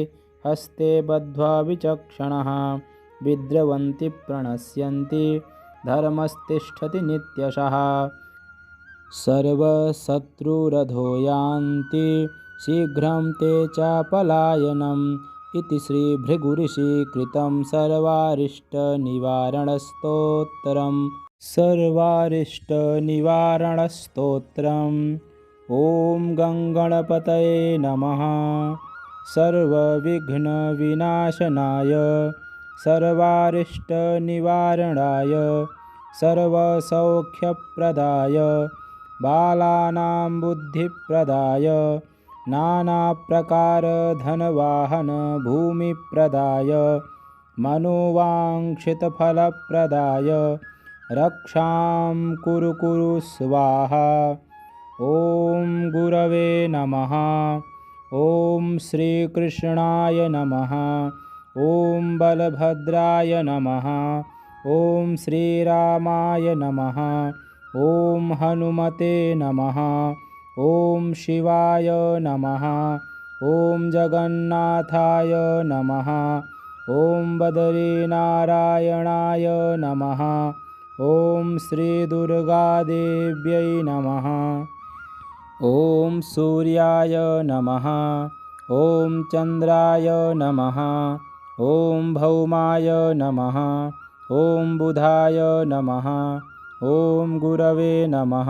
हस्ते बद्ध्वा विचक्षणः। विद्रवन्ति प्रणश्यन्ति धर्मस्तिष्ठति नित्यशः। सर्वशत्रुरधो यान्ति शीघ्रं ते च पलायनम्। इति श्रीभृगुऋषिकृतं सर्वारिष्टनिवारणस्तोत्रम्। ॐ गङ्गणपतये नमः। सर्वविघ्नविनाशनाय सर्वारिष्टनिवारणाय सर्वसौख्यप्रदाय बालानां बुद्धिप्रदाय नानाप्रकारधनवाहन भूमिप्रदाय मनोवाञ्छितफलप्रदाय रक्षां कुरु स्वाहा। ॐ गुरवे नमः। ॐ श्रीकृष्णाय नमः। ॐ बलभद्राय नमः। ॐ श्रीरामाय नमः। ॐ हनुमते नमः। ॐ शिवाय नमः। ॐ जगन्नाथाय नमः। ॐ बदरीनारायणाय नमः। ॐ श्रीदुर्गादेव्यै नमः। ॐ सूर्याय नमः। ॐ चन्द्राय नमः। ॐ भौमाय नमः। ॐ बुधाय नमः। ॐ गुरवे नमः।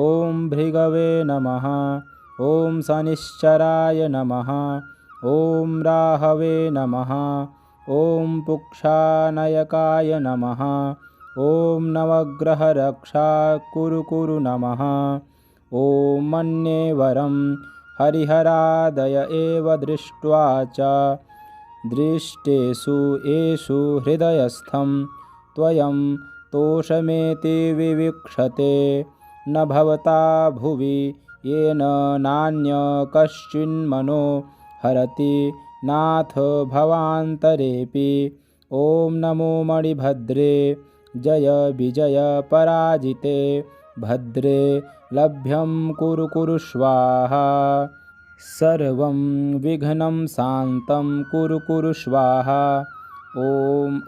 ॐ भृगवे नमः। ॐ शनिश्चराय नमः। ॐ राहवे नमः। ॐ पुक्षानयकाय नमः। ॐ नवग्रहरक्षा कुरु नमः। ॐ मन्ये वरं हरिहरादय एव दृष्ट्वा च दृष्टेषु येषु हृदयस्थं त्वयं तोषमेति विवीक्षते। न भवता भुवि येन नान्यकश्चिन्मनो हरति नाथ भवान्तरेऽपि। ॐ नमो मणिभद्रे जय विजय पराजिते भद्रे लभ्यं कुरु स्वाहा। सर्वं विघ्नं शान्तं कुरु स्वाहा। ॐ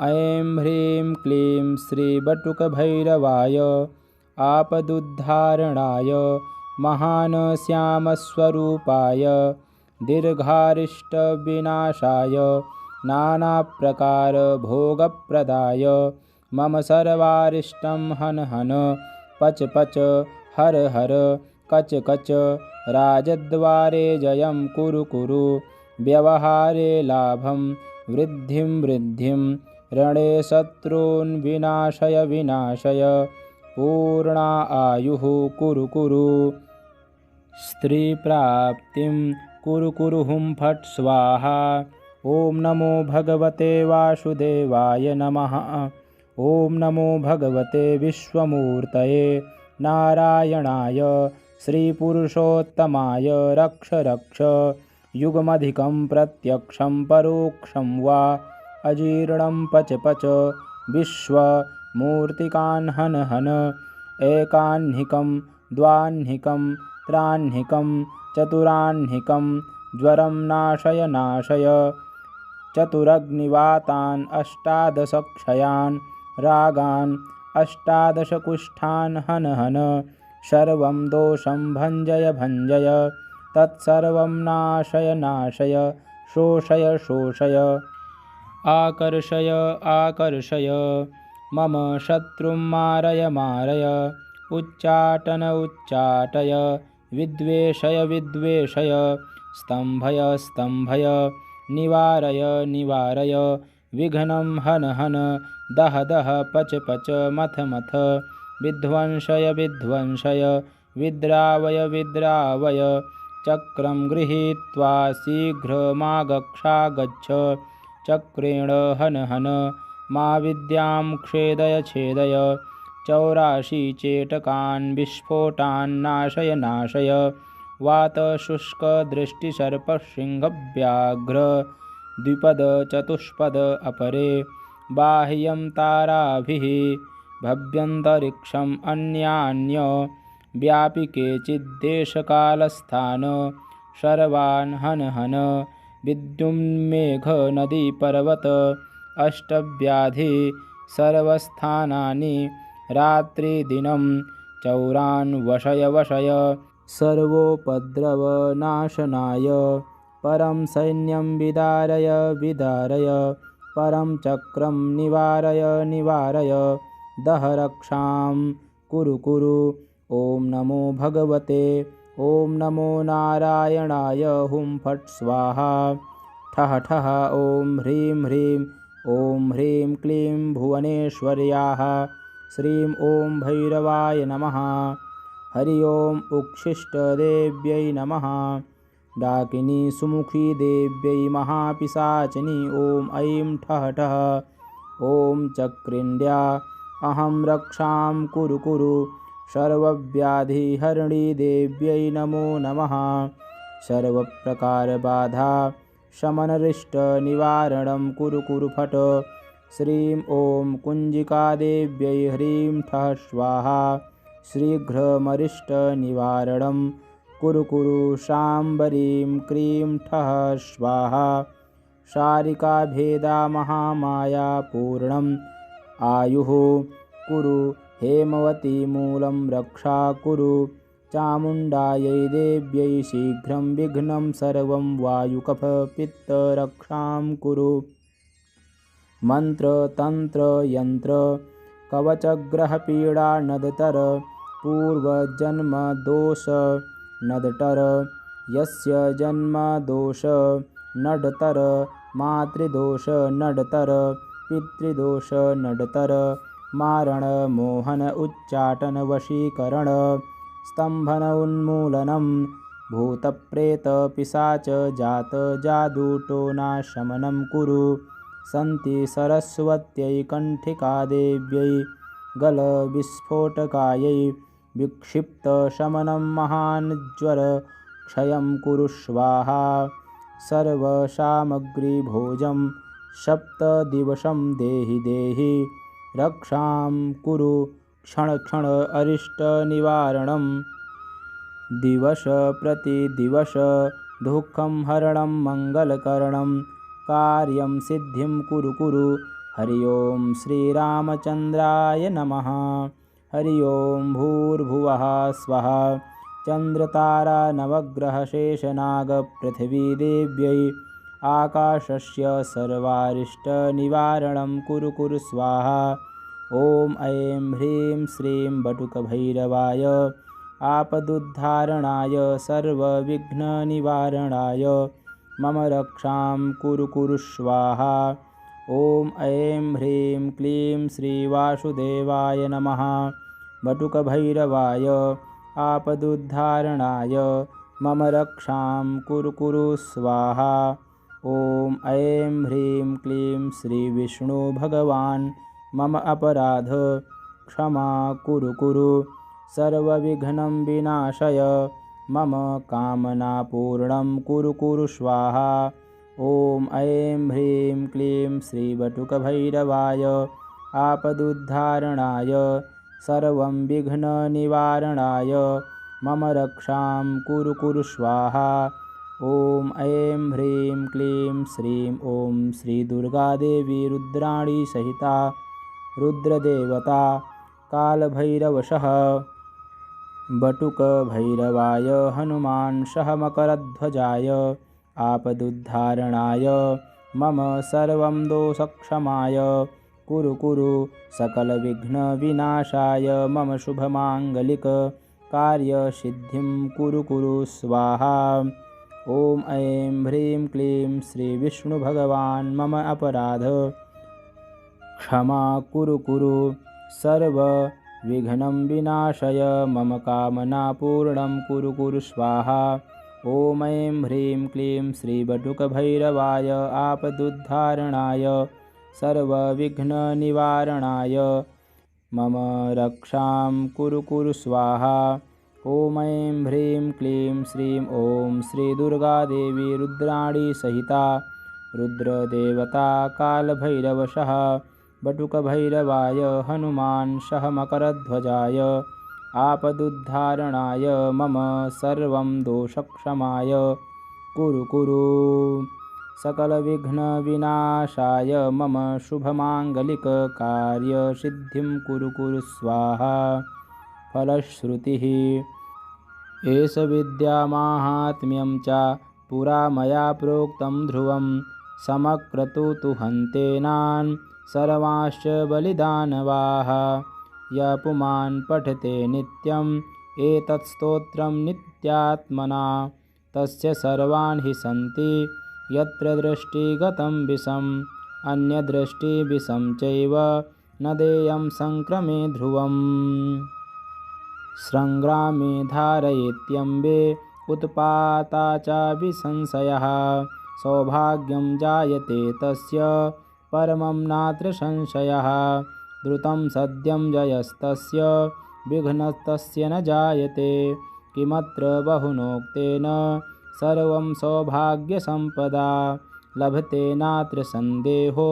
ऐं ह्रीं क्लीं श्रीबटुकभैरवाय आपदुद्धारणाय महान् श्यामस्वरूपाय दीर्घारिष्टविनाशाय नानाप्रकारभोगप्रदाय मम सर्वारिष्टं हन हन पच पच हर हर कच कच। राजद्वारे जयं कुरु व्यवहारे लाभं वृद्धिं रणे शत्रून् विनाशय पूर्णा आयुः कुरु स्त्रीप्राप्तिं कुरु हुं फट् स्वाहा। ॐ नमो भगवते वासुदेवाय नमः। ॐ नमो भगवते विश्वमूर्तये नारायणाय श्रीपुरुषोत्तमाय रक्ष युगमधिकं प्रत्यक्षं परोक्षं वा अजीर्णं पच पच विश्वमूर्तिकान् हन हन। एकाह्निकं द्वाह्निकं त्राह्निकं चतुराह्निकं ज्वरं नाशय चतुरग्निवातान् अष्टादशक्षयान् रागान् अष्टादशकुष्ठान् हन हन। सर्वं दोषं भञ्जय तत्सर्वं नाशय नाशय शोषय शोषय आकर्षय आकर्षय मम शत्रुं मारय मारय उच्चाटन उच्चाटय विद्वेषय विद्वेषय स्तम्भय स्तम्भय निवारय निवारय विघ्नं हन हन दह दह पच पच मथ मथ विध्वंसय विध्वंसय विद्रावय विद्रावय चक्रं गृहीत्वा शीघ्रमागच्छागच्छ चक्रेण हन हन मा विद्यां छेदय छेदय 84 चेटकान् विस्फोटान् नाशय नाशय वात शुष्क दृष्टि सर्प सिंह व्याघ्र द्विपद चतुष्पद अपरे बाह्यं ताराभिः भव्यन्तरिक्षम् अन्यान्य व्यापिके चिद्देशकालस्थान सर्वान् हन हन विद्युन्मेघ नदी पर्वत अष्टव्याधि सर्वस्थानानि रात्रिदिनं चौरान् वशय वशय सर्वोपद्रवनाशनाय परं सैन्यं विदारय विदारय परं चक्रं निवारय निवारय दह रक्षां कुरु कुरु ॐ नमो भगवते ॐ नमो नारायणाय हुं फट् स्वाहा ठः ठः ॐ ह्रीं ह्रीं ॐ ह्रीं क्लीं भुवनेश्वर्याः श्रीं ॐ भैरवाय नमः हरि ओम् उच्छिष्टदेव्यै नमः डाकिनी सुमुखी देव्यै महापिशाचिनी ॐ ऐं ठः ठः ॐ चक्रिन्द्या अहं रक्षां कुरु कुरु सर्वव्याधिहरिणी देव्यै नमो नमः सर्वप्रकारबाधा शमनरिष्टनिवारणं कुरु कुरु फट् श्रीं ॐ कुञ्जिकादेव्यै ह्रीं ठः स्वाहा शीघ्रमरिष्टनिवारणं कुरु कुरु शाम्बरीं क्रीं ठः स्वाहा शारिकाभेदा महामाया पूर्णम् आयुः कुरु हेमवती मूलं रक्षा कुरु चामुण्डायै देव्यै शीघ्रं विघ्नं सर्वं वायुकफपित्तरक्षां कुरु मन्त्र तन्त्र यन्त्र कवचग्रहपीडा नदतर पूर्वजन्मदोष नदटर यस्य जन्मदोष नडतर मातृदोष नडतर पितृदोष नडतर मारण मोहन उच्चाटन वशीकरण स्तंभन उन्मूलनं भूतप्रेत पिशाच जात जादूटोनाशमनं कुरु सन्ति सरस्वत्यै कण्ठिकादेव्यै गलविस्फोटकायै विक्षिप्तशमनं महान् क्षयं कुरु स्वाहा सर्वसामग्रीभोजं सप्तदिवसं देहि देहि रक्षां कुरु क्षण क्षण अरिष्टनिवारणं दिवस प्रतिदिवस दुःखं हरणं मङ्गलकरणं कार्यं सिद्धिं कुरु कुरु हरि ओं श्रीरामचन्द्राय नमः हरि ओं भूर्भुवः स्वः चन्द्रतारा नवग्रहशेषनागपृथिवीदेव्यै आकाशस्य सर्वारिष्टनिवारणं कुरु कुरु स्वाहा ॐ ऐं ह्रीं श्रीं बटुकभैरवाय आपदुद्धारणाय सर्वविघ्ननिवारणाय मम रक्षां कुरु कुरु स्वाहा ॐ ऐं ह्रीं क्लीं श्रीवासुदेवाय नमः बटुकभैरवाय आपदुद्धारणाय मम रक्षां कुरु कुरु स्वाहा ॐ ऐं ह्रीं क्लीं श्रीविष्णुभगवान् मम अपराध क्षमा कुरु कुरु सर्वविघ्नं विनाशय मम कामनापूर्णं कुरु कुरु स्वाहा ॐ ऐं ह्रीं क्लीं श्रीबटुकभैरवाय आपदुद्धारणाय सर्वं विघ्ननिवारणाय मम रक्षां कुरु कुरु स्वाहा ॐ ऐं ह्रीं क्लीं श्रीं ॐ श्रीदुर्गादेवी रुद्राणी सहिता रुद्रदेवता कालभैरवशः बटुकभैरवाय हनुमान् सहमकरध्वजाय आपदुद्धारणाय मम सर्वं दोषक्षमाय कुरु कुरु सकलविघ्नविनाशाय मम शुभमाङ्गलिककार्यसिद्धिं कुरु कुरु स्वाहा। ॐ ऐं ह्रीं क्लीं श्रीविष्णुभगवान् मम अपराध क्षमा कुरु कुरु सर्वविघ्नं विनाशय मम कामनापूर्णं कुरु कुरु स्वाहा। ॐ ऐं ह्रीं क्लीं श्रीबटुकभैरवाय आपदुद्धारणाय सर्वविघ्ननिवारणाय मम रक्षां कुरु कुरु स्वाहा। ॐ ऐं ह्रीं क्लीं श्रीं ॐ श्रीदुर्गादेवी रुद्राणी सहिता रुद्रदेवता कालभैरवशः बटुकभैरवाय हनुमान् सहमकरध्वजाय आपदुद्धारणाय मम सर्वं दोषक्षमाय कुरु कुरु सकलविघ्नविनाशाय मम शुभमाङ्गलिककार्यसिद्धिं कुरु कुरु स्वाहा। फलश्रुतिः एष विद्यामाहात्म्यं च पुरा मया प्रोक्तं ध्रुवं समक्रतुतुहन्तेनान् सर्वांश्च बलिदानवाः य पुमान् पठते नित्यम् एतत् स्तोत्रं नित्यात्मना तस्य सर्वान् हि सन्ति यत्र दृष्टिगतं विषम् अन्यदृष्टिविषं चैव न देयं संक्रमे ध्रुवम् संग्रामे धारयेत्यम्बे उत्पाता च विसंशयः सौभाग्यं जायते तस्य परमं नात्र संशयः द्रुतं सद्यं जयस्तस्य विघ्नस्तस्य न जायते किमत्र बहुनोक्तेन सर्वं सौभाग्यसम्पदा लभते नात्र सन्देहो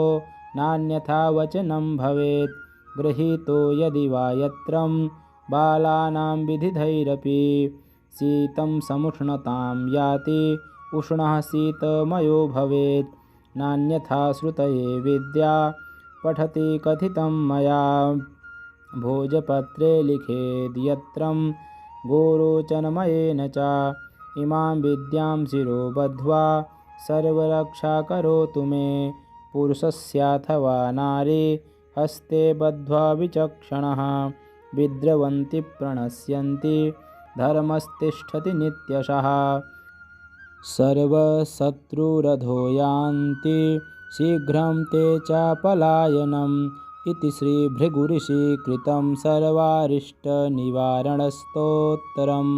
नान्यथा वचनं भवेत् गृहीतो यदि वा यत्रं बालानां विधिधैरपि शीतं समुष्णतां याति उष्णः शीतमयो भवेत् नान्यथा श्रुतये विद्या पठति कथितं मया भोजपत्रे लिखेद् यत्रं गोरोचनमयेन च इमां विद्यां शिरो बद्ध्वा सर्वरक्षा करोतु मे पुरुषस्याथवा नारी हस्ते बद्ध्वा विचक्षणः विद्रवन्ति प्रणश्यन्ति धर्मस्तिष्ठति नित्यशः सर्वशत्रुरधो यान्ति शीघ्रं ते च पलायनम् इति श्रीभृगुऋषिकृतं सर्वारिष्टनिवारणस्तोत्रम्।